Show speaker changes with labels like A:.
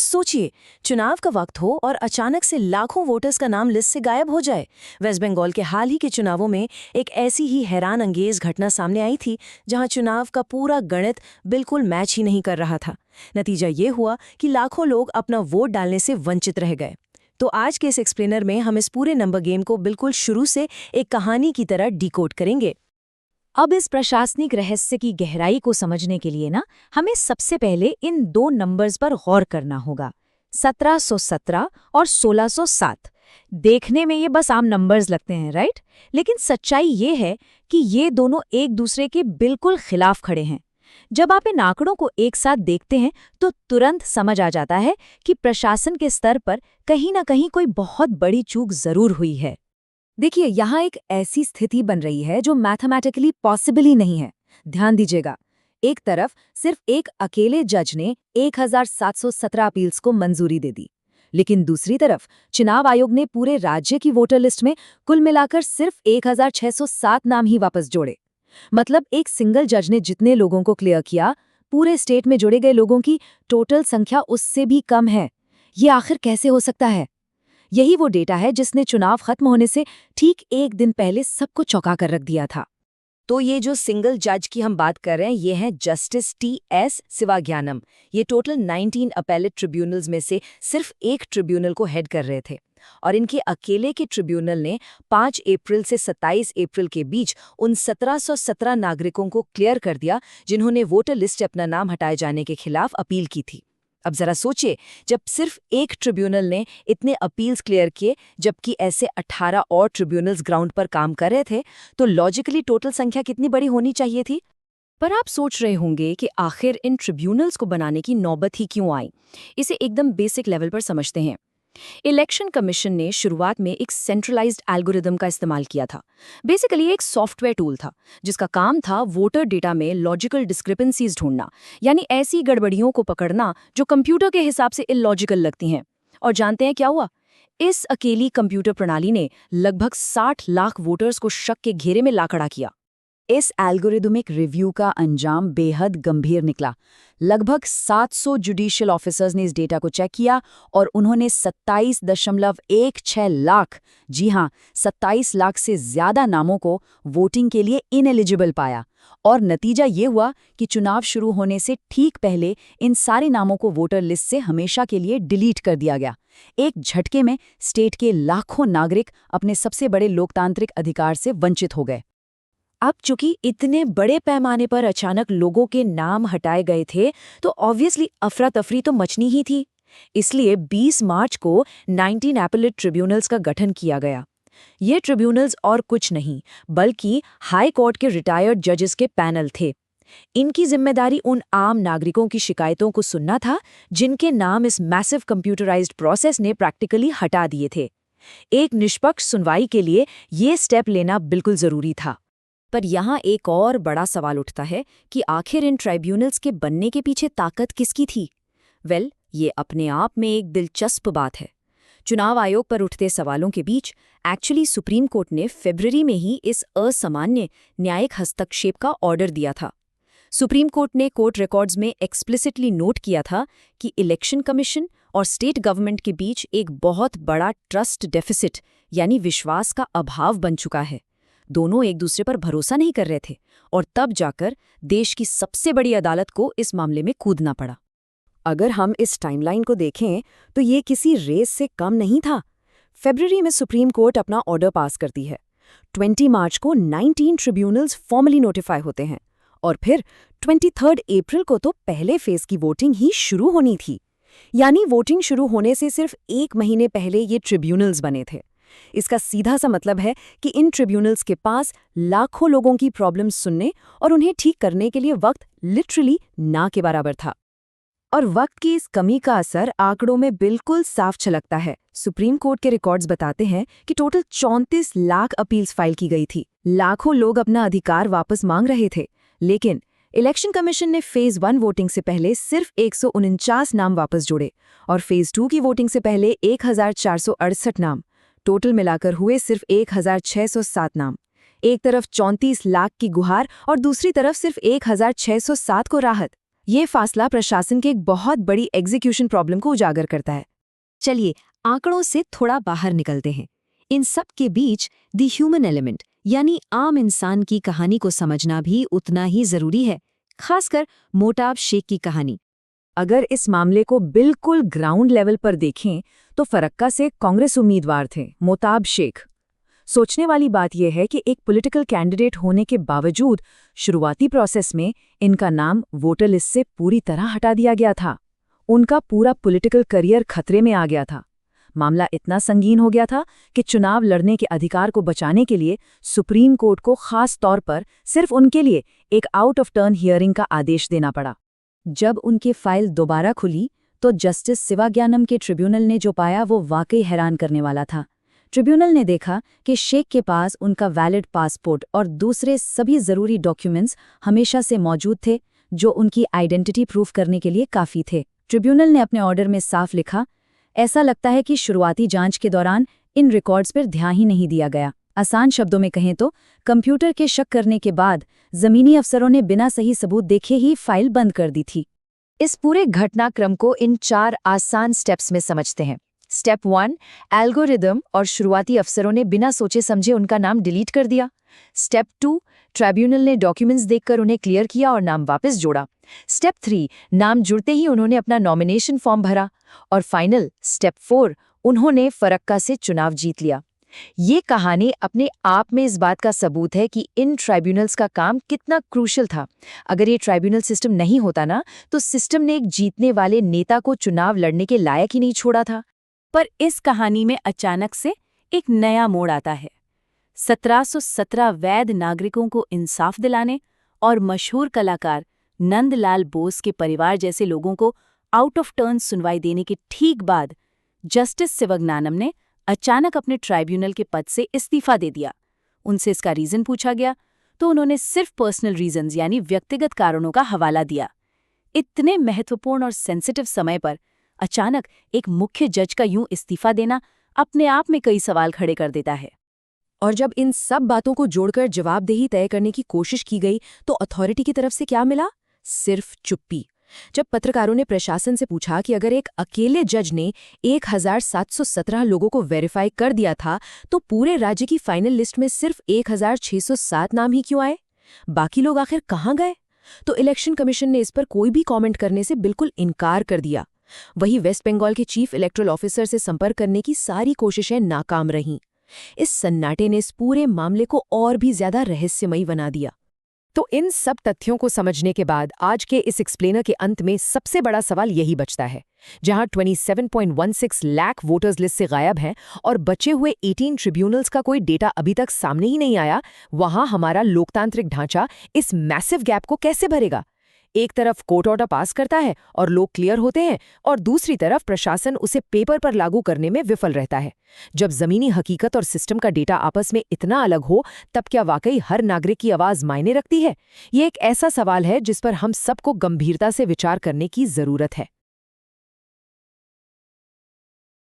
A: सोचिए, चुनाव का वक्त हो और अचानक से लाखों वोटर्स का नाम लिस्ट से गायब हो जाए। वेस्ट बंगाल के हाल ही के चुनावों में एक ऐसी ही हैरान अंगेज घटना सामने आई थी, जहां चुनाव का पूरा गणित बिल्कुल मैच ही नहीं कर रहा था। नतीजा ये हुआ कि लाखों लोग अपना वोट डालने से वंचित रह गए। तो आज के इस एक्सप्लेनर में हम इस पूरे नंबर गेम को बिल्कुल शुरू से एक कहानी की तरह डिकोड करेंगे।
B: अब इस प्रशासनिक रहस्य की गहराई को समझने के लिए हमें सबसे पहले इन दो नंबर्स पर गौर करना होगा, 1717 और 1607। देखने में ये बस आम नंबर्स लगते हैं, राइट? लेकिन सच्चाई ये है कि ये दोनों एक दूसरे के बिल्कुल खिलाफ खड़े हैं। जब आप इन आंकड़ों को एक साथ देखते हैं तो तुरंत समझ आ जाता है कि प्रशासन के स्तर पर कहीं ना कहीं कोई बहुत बड़ी चूक जरूर हुई है। देखिए, यहाँ एक ऐसी स्थिति बन रही है जो मैथमेटिकली पॉसिबल ही नहीं है। ध्यान दीजिएगा, एक तरफ सिर्फ एक अकेले जज ने 1717 अपील्स को मंजूरी दे दी, लेकिन दूसरी तरफ चुनाव आयोग ने पूरे राज्य की वोटर लिस्ट में कुल मिलाकर सिर्फ 1607 नाम ही वापस जोड़े। मतलब एक सिंगल जज ने जितने लोगों को क्लियर किया, पूरे स्टेट में जोड़े गए लोगों की टोटल संख्या उससे भी कम है। ये आखिर कैसे हो सकता है? यही वो डेटा है जिसने चुनाव खत्म होने से ठीक एक दिन पहले सबको चौंका कर रख दिया था।
A: तो ये जो सिंगल जज की हम बात कर रहे हैं, ये हैं जस्टिस टी.एस. शिवाज्ञानम। ये टोटल 19 अपेलेट ट्रिब्यूनल्स में से सिर्फ एक ट्रिब्यूनल को हेड कर रहे थे, और इनके अकेले के ट्रिब्यूनल ने 5 अप्रैल से 27 अप्रैल के बीच उन 1717 नागरिकों को क्लियर कर दिया जिन्होंने वोटर लिस्ट से अपना नाम हटाए जाने के खिलाफ अपील की थी। अब जरा सोचिए, जब सिर्फ एक ट्रिब्यूनल ने इतने अपील्स क्लियर किए, जबकि ऐसे 18 और ट्रिब्यूनल्स ग्राउंड पर काम कर रहे थे, तो लॉजिकली टोटल संख्या कितनी बड़ी होनी चाहिए थी? पर आप सोच रहे होंगे कि आखिर इन ट्रिब्यूनल्स को बनाने की नौबत ही क्यों आई। इसे एकदम बेसिक लेवल पर समझते हैं। इलेक्शन कमीशन ने शुरुआत में एक सेंट्रलाइज्ड एल्गोरिदम का इस्तेमाल किया था। बेसिकली एक सॉफ्टवेयर टूल था जिसका काम था वोटर डेटा में लॉजिकल डिस्क्रिपेंसीज ढूंढना, यानी ऐसी गड़बड़ियों को पकड़ना जो कंप्यूटर के हिसाब से इलॉजिकल लगती हैं। और जानते हैं क्या हुआ? इस अकेली कंप्यूटर प्रणाली ने लगभग 60 लाख वोटर्स को शक के घेरे में ला खड़ा किया। इस एल्गोरिदमिक रिव्यू का अंजाम बेहद गंभीर निकला। लगभग 700 जुडिशियल ऑफिसर्स ने इस डेटा को चेक किया और उन्होंने 27.16 लाख, जी हां, 27 लाख से ज्यादा नामों को वोटिंग के लिए इनएलिजिबल पाया। और नतीजा ये हुआ कि चुनाव शुरू होने से ठीक पहले इन सारे नामों को वोटर लिस्ट से हमेशा के लिए डिलीट कर दिया गया। एक झटके में स्टेट के लाखों नागरिक अपने सबसे बड़े लोकतांत्रिक अधिकार से वंचित हो गए। अब चूंकि इतने बड़े पैमाने पर अचानक लोगों के नाम हटाए गए थे, तो ऑब्वियसली अफरा तफरी तो मचनी ही थी। इसलिए 20 मार्च को 19 एपेलेट ट्रिब्यूनल्स का गठन किया गया। ये ट्रिब्यूनल्स और कुछ नहीं बल्कि हाई कोर्ट के रिटायर्ड जजेस के पैनल थे। इनकी जिम्मेदारी उन आम नागरिकों की शिकायतों को सुनना था जिनके नाम इस मैसिव कंप्यूटराइज्ड प्रोसेस ने प्रैक्टिकली हटा दिए थे। एक निष्पक्ष सुनवाई के लिए ये स्टेप लेना बिल्कुल जरूरी था। पर यहाँ एक और बड़ा सवाल उठता है कि आखिर इन ट्राइब्यूनल्स के बनने के पीछे ताकत किसकी थी? ये अपने आप में एक दिलचस्प बात है। चुनाव आयोग पर उठते सवालों के बीच एक्चुअली सुप्रीम कोर्ट ने फरवरी में ही इस असामान्य न्यायिक हस्तक्षेप का ऑर्डर दिया था। सुप्रीम कोर्ट ने कोर्ट रिकॉर्ड्स में एक्सप्लिसिटली नोट किया था कि इलेक्शन कमीशन और स्टेट गवर्नमेंट के बीच एक बहुत बड़ा ट्रस्ट डेफिसिट, यानी विश्वास का अभाव बन चुका है। दोनों एक दूसरे पर भरोसा नहीं कर रहे थे, और तब जाकर देश की सबसे बड़ी अदालत को इस मामले में कूदना पड़ा। अगर हम इस टाइमलाइन को देखें तो ये किसी रेस से कम नहीं था। फरवरी में सुप्रीम कोर्ट अपना ऑर्डर पास करती है। 20 मार्च को 19 ट्रिब्यूनल्स फॉर्मली नोटिफाई होते हैं, और फिर 23 अप्रैल को तो पहले फेज की वोटिंग ही शुरू होनी थी। यानी वोटिंग शुरू होने से सिर्फ एक महीने पहले ये ट्रिब्यूनल्स बने थे। इसका सीधा सा मतलब है कि इन ट्रिब्यूनल्स के पास लाखों लोगों की प्रॉब्लम्स सुनने और उन्हें ठीक करने के लिए वक्त लिटरली ना के बराबर था। और वक्त की इस कमी का असर आंकड़ों में बिल्कुल साफ झलकता है। सुप्रीम कोर्ट के रिकॉर्ड्स बताते हैं कि टोटल 34 लाख अपील्स फाइल की गई थी। लाखों लोग अपना अधिकार वापस मांग रहे थे, लेकिन इलेक्शन कमीशन ने फेज 1 वोटिंग से पहले सिर्फ 149 नाम वापस जोड़े और फेज 2 की वोटिंग से पहले 1468 नाम। टोटल मिलाकर हुए सिर्फ 1607 नाम। एक तरफ 34 लाख की गुहार और दूसरी तरफ सिर्फ 1607 को राहत। ये फासला प्रशासन के एक बहुत बड़ी एग्जीक्यूशन प्रॉब्लम को उजागर करता है। चलिए आंकड़ों से थोड़ा बाहर निकलते हैं। इन सब के बीच द ह्यूमन एलिमेंट यानी आम इंसान की कहानी को समझना भी उतना ही जरूरी है, खासकर मोटाब शेख की कहानी।
B: अगर इस मामले को बिल्कुल ग्राउंड लेवल पर देखें तो फरक्का से कांग्रेस उम्मीदवार थे मोताब शेख। सोचने वाली बात यह है कि एक पॉलिटिकल कैंडिडेट होने के बावजूद शुरुआती प्रोसेस में इनका नाम वोटर लिस्ट से पूरी तरह हटा दिया गया था। उनका पूरा पॉलिटिकल करियर खतरे में आ गया था। मामला इतना संगीन हो गया था कि चुनाव लड़ने के अधिकार को बचाने के लिए सुप्रीम कोर्ट को खास तौर पर सिर्फ उनके लिए एक आउट ऑफ टर्न हियरिंग का आदेश देना पड़ा। जब उनकी फाइल दोबारा खुली तो जस्टिस शिवाज्ञानम के ट्रिब्यूनल ने जो पाया वो वाकई हैरान करने वाला था। ट्रिब्यूनल ने देखा कि शेख के पास उनका वैलिड पासपोर्ट और दूसरे सभी ज़रूरी डॉक्यूमेंट्स हमेशा से मौजूद थे, जो उनकी आइडेंटिटी प्रूफ करने के लिए काफ़ी थे। ट्रिब्यूनल ने अपने ऑर्डर में साफ लिखा, ऐसा लगता है कि शुरुआती जांच के दौरान इन रिकॉर्ड्स पर ध्यान ही नहीं दिया गया। आसान शब्दों में कहें तो कंप्यूटर के शक करने के बाद ज़मीनी अफसरों ने बिना सही सबूत देखे ही फाइल बंद कर दी थी। इस पूरे घटनाक्रम को इन 4 आसान स्टेप्स में समझते हैं। स्टेप 1, एल्गोरिदम और शुरुआती अफसरों ने बिना सोचे समझे उनका नाम डिलीट कर दिया। स्टेप 2, ट्राइब्यूनल ने डॉक्यूमेंट्स देखकर उन्हें क्लियर किया और नाम वापस जोड़ा। स्टेप 3, नाम जुड़ते ही उन्होंने अपना नॉमिनेशन फॉर्म भरा। और फाइनल स्टेप 4, उन्होंने फरक्का से चुनाव जीत लिया। ये कहानी अपने आप में इस बात का सबूत है कि इन ट्राइब्यूनल्स का काम कितना क्रूशल था। अगर ये ट्राइब्यूनल सिस्टम नहीं होता ना, तो सिस्टम ने एक जीतने वाले नेता को चुनाव लड़ने के लायक ही नहीं छोड़ा था। पर इस कहानी में अचानक से एक नया मोड़ आता है। 1717 वैध नागरिकों को इंसाफ दिलाने और मशहूर कलाकार नंदलाल बोस के परिवार जैसे लोगों को आउट ऑफ टर्न सुनवाई देने के ठीक बाद जस्टिस शिवाज्ञानम ने अचानक अपने ट्राइब्यूनल के पद से इस्तीफा दे दिया। उनसे इसका रीज़न पूछा गया तो उन्होंने सिर्फ पर्सनल रीजंस यानी व्यक्तिगत कारणों का हवाला दिया। इतने महत्वपूर्ण और सेंसिटिव समय पर अचानक एक मुख्य जज का यूं इस्तीफा देना अपने आप में कई सवाल खड़े कर देता है।
A: और जब इन सब बातों को जोड़कर जवाबदेही तय करने की कोशिश की गई तो अथॉरिटी की तरफ से क्या मिला? सिर्फ चुप्पी। जब पत्रकारों ने प्रशासन से पूछा कि अगर एक अकेले जज ने 1717 लोगों को वेरीफाई कर दिया था तो पूरे राज्य की फाइनल लिस्ट में सिर्फ 1607 नाम ही क्यों आए? बाकी लोग आखिर कहाँ गए? तो इलेक्शन कमीशन ने इस पर कोई भी कमेंट करने से बिल्कुल इनकार कर दिया। वहीं वेस्ट बंगाल के चीफ इलेक्टोरल ऑफिसर से संपर्क करने की सारी कोशिशें नाकाम रहीं। इस सन्नाटे ने इस पूरे मामले को और भी ज्यादा रहस्यमयी बना दिया। तो इन सब तथ्यों को समझने के बाद आज के इस एक्सप्लेनर के अंत में सबसे बड़ा सवाल यही बचता है। जहां 27.16 लाख वोटर्स लिस्ट से गायब हैं और बचे हुए 18 ट्रिब्यूनल्स का कोई डेटा अभी तक सामने ही नहीं आया, वहां हमारा लोकतांत्रिक ढांचा इस मैसिव गैप को कैसे भरेगा? एक तरफ कोर्ट ऑर्डर पास करता है और लोग क्लियर होते हैं, और दूसरी तरफ प्रशासन उसे पेपर पर लागू करने में विफल रहता है। जब जमीनी हकीकत और सिस्टम का डेटा आपस में इतना अलग हो, तब क्या वाकई हर नागरिक की आवाज मायने रखती है? ये एक ऐसा सवाल है जिस पर हम सबको गंभीरता से विचार करने की जरूरत है।